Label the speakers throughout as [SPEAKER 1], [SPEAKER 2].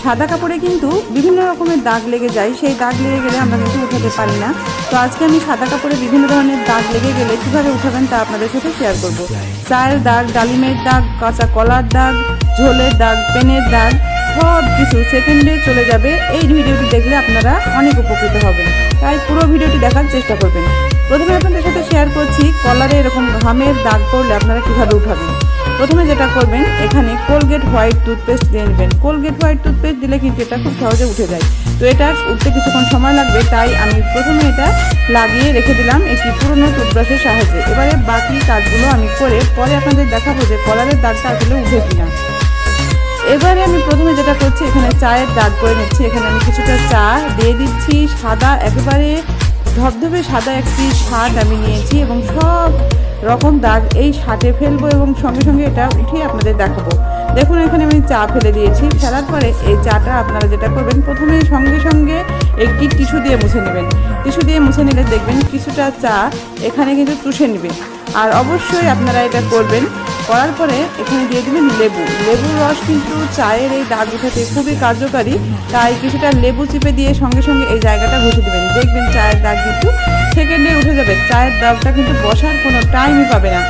[SPEAKER 1] সাদা কাপড়ে কিন্তু বিভিন্ন রকমের দাগ লেগে যায়, সেই দাগ লেগে গেলে আমরা কিন্তু উঠাতে পারি না। তো আজকে আমি সাদা কাপড়ে বিভিন্ন ধরনের দাগ লেগে গেলে কীভাবে উঠাবেন তা আপনাদের সাথে শেয়ার করব। চায়ের দাগ, ডালিমের দাগ, কাঁচা কলার দাগ, ঝোলের দাগ, পেনের দাগ, সব কিছু সেকেন্ডে চলে যাবে। এই ভিডিওটি দেখলে আপনারা অনেক উপকৃত হবেন, তাই পুরো ভিডিওটি দেখার চেষ্টা করবেন। প্রথমে আপনাদের সাথে শেয়ার করছি কলারে এরকম ঘামের দাগ পড়লে আপনারা কীভাবে উঠাবেন। প্রথমে যেটা করবেন, এখানে কোলগেট হোয়াইট টুথপেস্ট দিয়ে নেবেন। কোলগেট হোয়াইট টুথপেস্ট দিলে কিন্তু এটা খুব সহজে উঠে যায়। তো এটা উঠতে কিছুক্ষণ সময় লাগবে, তাই আমি প্রথমে এটা লাগিয়ে রেখে দিলাম একটি পুরনো টুথব্রাশের সাহায্যে। এবারে বাকি কাজগুলো আমি করে পরে আপনাদের দেখাবো যে কলারের দাগটা আসলে উঠে কিনা। এবারে আমি প্রথমে যেটা করছি, এখানে চায়ের দাগ করে নিচ্ছি। এখানে আমি কিছুটা চা দিয়ে দিচ্ছি। সাদা, একেবারে ধবধবে সাদা একটি শার্ট আমি নিয়েছি এবং সব রকম দাগ এই শার্টে ফেলবো এবং সঙ্গে সঙ্গে এটা উঠিয়ে আপনাদের দেখাবো। দেখুন এখানে আমি চা ফেলে দিয়েছি। ফেলার পরে এই চাটা আপনারা যেটা করবেন, প্রথমে সঙ্গে সঙ্গে একটি টিস্যু দিয়ে মুছে নেবেন। টিস্যু দিয়ে মুছে নিলে দেখবেন কিছুটা চা এখানে কিন্তু চুষে নেবে। আর অবশ্যই আপনারা এটা করবেন। করার পরে এখানে দিয়ে দেবেন লেবু। লেবুর রস কিন্তু চায়ের এই দাগ উঠাতে খুবই কার্যকারী, তাই কিছুটা লেবু চিপে দিয়ে সঙ্গে সঙ্গে এই জায়গাটা ঘষে দেবেন। দেখবেন চায়ের দাগ কিন্তু সেকেন্ডে উঠে যাবে। চায়ের দাগটা কিন্তু বসার কোনো টাইমই পাবে না।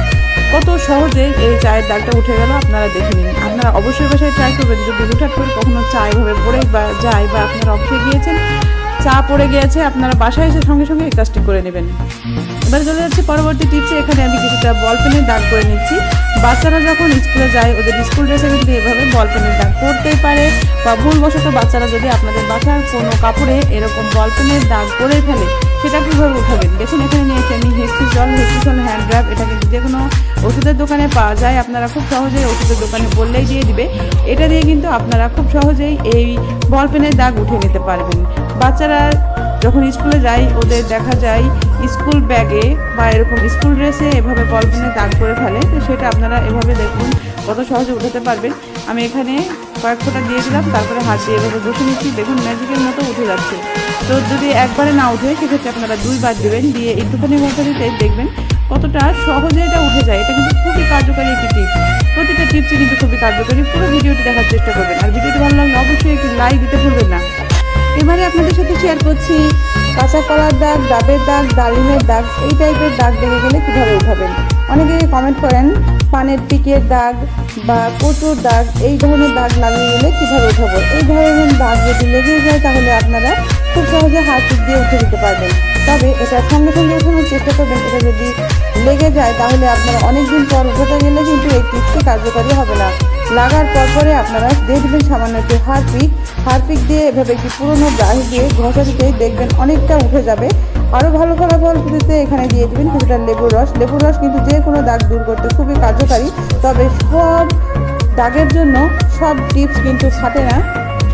[SPEAKER 1] কত সহজে এই চায়ের দাগটা উঠে গেল আপনারা দেখে নিন। আপনারা অবশ্যই বাসায় ট্রাই করবেন। যদি হুটহাট করে কখনো চা এভাবে পড়ে বা যায়, বা আপনারা অফিসে গিয়েছেন চা পড়ে গিয়েছে, আপনারা বাসায় এসে সঙ্গে সঙ্গে এই কাজটি করে নেবেন। এবার চলে যাচ্ছে পরবর্তী টিপসে। এখানে আমি কিছুটা বল পেনের দাগ করে নিচ্ছি। বাচ্চারা যখন স্কুলে যায়, ওদের স্কুল ড্রেসে কিন্তু এভাবে বল পেনের দাগ পড়তেই পারে, বা ভুলবশত বাচ্চারা যদি আপনাদের বাসার কোনো কাপড়ে এরকম বল পেনের দাগ করে ফেলে, সেটা কীভাবে উঠাবেন। দেখুন এখানে নিয়েছি আমি হেক্সিসল হ্যান্ড গ্রাব। এটা কিন্তু যে কোনো ওষুধের দোকানে পাওয়া যায়, আপনারা খুব সহজেই ওষুধের দোকানে বললেই দিয়ে দিবে। এটা দিয়ে কিন্তু আপনারা খুব সহজেই এই বল পেনের দাগ উঠে নিতে পারবেন। বাচ্চারা যখন স্কুলে যায়, ওদের দেখা যায় স্কুল ব্যাগে বা এরকম স্কুল ড্রেসে এভাবে বল পেনে দাগ করে ফেলে। তো সেটা আপনারা এভাবে দেখুন কত সহজে উঠাতে পারবেন। আমি এখানে কয়েক ফোঁটা দিয়ে দিলাম, তারপরে হাত দিয়ে এভাবে বসে নিচ্ছি। দেখুন ম্যাজিকের মতো উঠে যাচ্ছে। তো যদি একবারে না উঠে, সেক্ষেত্রে আপনারা দুইবার দেবেন। দিয়ে একটুখানি মতো দিতে দেখবেন কতটা সহজে এটা উঠে যায়। এটা কিন্তু খুবই কার্যকারী একটি টিপস। প্রতিটা টিপসই কিন্তু খুবই কার্যকারী। পুরো ভিডিওটি দেখার চেষ্টা করবেন। আর ভিডিওটি ভালো লাগলে অবশ্যই একটি লাইক দিতে ভুলবেন না। এবারে আপনাদের সাথে শেয়ার করছি কাঁচা কলার দাগ, ডাবের দাগ, ডালিমের দাগ, এই টাইপের দাগ লেগে গেলে কীভাবে উঠাবেন। অনেকে কমেন্ট করেন পানের টিকের দাগ বা কচুর দাগ, এই ধরনের দাগ লাগিয়ে গেলে কীভাবে উঠাবো। এই ধরনের দাগ যদি লেগে যায়, তাহলে আপনারা খুব সহজে হাত দিয়ে উঠে দিতে পারবেন। তবে এটা সঙ্গে সঙ্গে উঠানোর চেষ্টা করবেন। এটা যদি লেগে যায়, তাহলে আপনারা অনেকদিন পর উঠাতে গেলে কিন্তু এই টিপসটি কার্যকরী হবে না। লাগার পরে আপনারা দিয়ে দেবেন সামান্য একটু হারপিক দিয়ে এভাবে একটি পুরোনো ব্রাশ দিয়ে ঘষা দিতেই দেখবেন অনেকটা উঠে যাবে। আরও ভালো ফলাফল পেতে এখানে দিয়ে দেবেন কিছুটা লেবুর রস। লেবুর রস কিন্তু যে কোনো দাগ দূর করতে খুবই কার্যকারী। তবে সব দাগের জন্য সব টিপস কিন্তু খাটে না।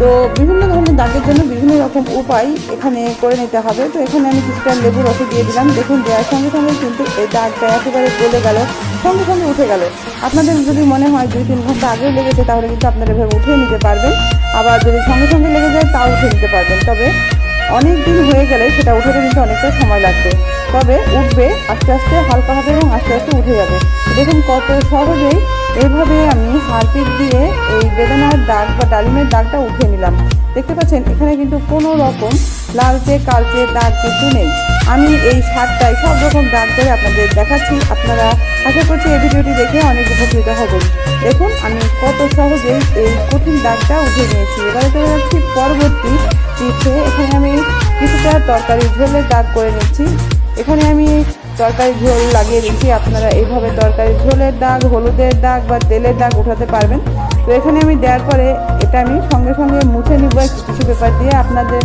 [SPEAKER 1] তো বিভিন্ন ধরনের দাগের জন্য বিভিন্ন রকম উপায় এখানে করে নিতে হবে। তো এখানে আমি কিছুটা লেবুর রস দিয়ে দিলাম। দেখুন দেওয়ার সঙ্গে সঙ্গে কিন্তু এই দাগটা একেবারে গলে গেল, সঙ্গে সঙ্গে উঠে গেল। আপনাদের যদি মনে হয় 2-3 ঘন্টা আগেও লেগেছে, তাহলে কিন্তু আপনারা এভাবে উঠিয়ে নিতে পারবেন। আবার যদি সঙ্গে সঙ্গে লেগে যায়, তাও উঠে নিতে পারবেন। তবে অনেক দিন হয়ে গেলে সেটা উঠাতে কিন্তু অনেকটা সময় লাগবে। তবে উঠবে আস্তে আস্তে, হালকা হবে এবং আস্তে আস্তে উঠে যাবে। দেখুন কত সহজেই এইভাবে আমি হারপিক দিয়ে এই বেদানার দাগ বা ডালিমের দাগটা উঠিয়ে নিলাম। দেখতে পাচ্ছেন এখানে কিন্তু কোনো রকম লালচে কালচে দাগ কিছু নেই। আমি এই শার্টটায় সব রকম দাগ করে আপনাদের দেখাচ্ছি। আপনারা আশা করছি এই ভিডিওটি দেখে অনেক উপকৃত হবেন। দেখুন আমি কত সহজেই এই কঠিন দাগটা উঠিয়ে নিয়েছি। এবারে চলে যাচ্ছি পরবর্তী টিপসে। এখানে আমি কিছুটা তরকারি ঝোলের দাগ করে নিচ্ছি। এখানে আমি তরকারি ঝোল লাগিয়ে দিচ্ছি। আপনারা এইভাবে তরকারি ঝোলের দাগ, হলুদের দাগ বা তেলের দাগ উঠাতে পারবেন। তো এখানে আমি দেওয়ার পরে এটা আমি সঙ্গে সঙ্গে মুছে নিব একটি টিস্যু পেপার দিয়ে। আপনাদের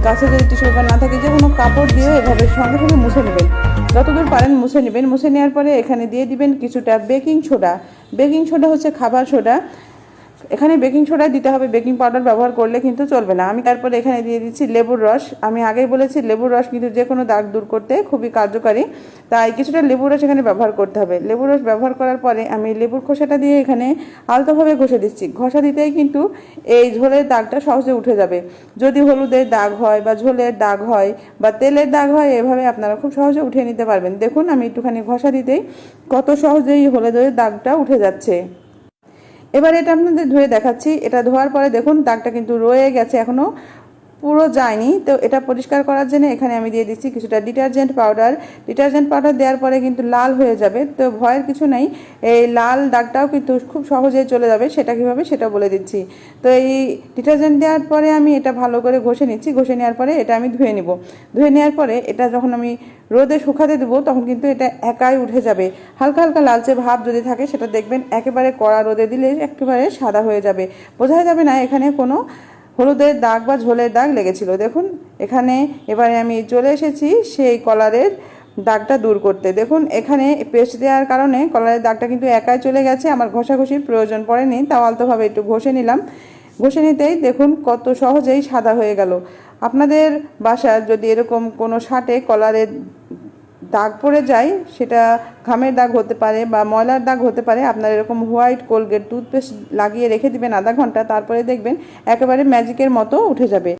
[SPEAKER 1] কাছে যদি টিস্যু পেপার না থাকে, যে কোনো কাপড় দিয়ে এভাবে সঙ্গে সঙ্গে মুছে নেবেন। যতদূর পারেন মুছে নেবেন। মুছে নেওয়ার পরে এখানে দিয়ে দিবেন কিছুটা বেকিং সোডা। বেকিং সোডা হচ্ছে খাবার সোডা। এখানে বেকিং সোডা দিতে হবে, বেকিং পাউডার ব্যবহার করলে কিন্তু চলবে না। আমি তারপরে এখানে দিয়ে দিচ্ছি লেবুর রস। আমি আগেই বলেছি লেবুর রস কিন্তু যে কোনো দাগ দূর করতে খুবই কার্যকারী, তাই কিছুটা লেবুর রস এখানে ব্যবহার করতে হবে। লেবুর রস ব্যবহার করার পরে আমি লেবুর খোসাটা দিয়ে এখানে আলতোভাবে ঘষে দিচ্ছি। ঘষা দিতেই কিন্তু এই ঝোলের দাগটা সহজে উঠে যাবে। যদি হলুদের দাগ হয় বা ঝোলের দাগ হয় বা তেলের দাগ হয়, এভাবে আপনারা খুব সহজে উঠিয়ে নিতে পারবেন। দেখুন আমি একটুখানি ঘষা দিতেই কত সহজেই হলুদের দাগটা উঠে যাচ্ছে। এবার এটা আপনাদের ধুয়ে দেখাচ্ছি। এটা ধোয়ার পরে দেখুন দাগটা কিন্তু রয়ে গেছে, এখনও পুরো যায়নি। তো এটা পরিষ্কার করার জন্য এখানে আমি দিয়ে দিচ্ছি কিছুটা ডিটারজেন্ট পাউডার। ডিটারজেন্ট পাউডার দেওয়ার পরে কিন্তু লাল হয়ে যাবে, তো ভয়ের কিছু নেই। এই লাল দাগটাও কিন্তু খুব সহজেই চলে যাবে। সেটা কীভাবে সেটা বলে দিচ্ছি। তো এই ডিটারজেন্ট দেওয়ার পরে আমি এটা ভালো করে ঘষে নিচ্ছি। ঘষে নেওয়ার পরে এটা আমি ধুয়ে নিব। ধুয়ে নেওয়ার পরে এটা যখন আমি রোদে শুকাতে দেবো তখন কিন্তু এটা একাই উঠে যাবে। হালকা হালকা লালচে ভাব যদি থাকে সেটা দেখবেন একেবারে কড়া রোদে দিলে একেবারে সাদা হয়ে যাবে, বোঝা যাবে না এখানে কোনো হলুদের দাগ বা ঝোলের দাগ লেগেছিল। দেখুন এখানে এবারে আমি চলে এসেছি সেই কলারের দাগটা দূর করতে। দেখুন এখানে পেস্ট দেওয়ার কারণে কলারের দাগটা কিন্তু একাই চলে গেছে, আমার ঘষাঘষির প্রয়োজন পড়েনি। তাও আলতোভাবে একটু ঘষে নিলাম। ঘষে নিতেই দেখুন কত সহজেই সাদা হয়ে গেল। আপনাদের বাসার যদি এরকম কোনো শার্টে কলারের দাগ পড়ে যায়, সেটা ঘামের দাগ হতে পারে বা ময়লার দাগ হতে পারে, আপনার এরকম হোয়াইট কোলগেট টুথপেস্ট লাগিয়ে রেখে দিবেন আধা ঘন্টা, তারপরে দেখবেন একেবারে ম্যাজিকের মতো উঠে যাবে।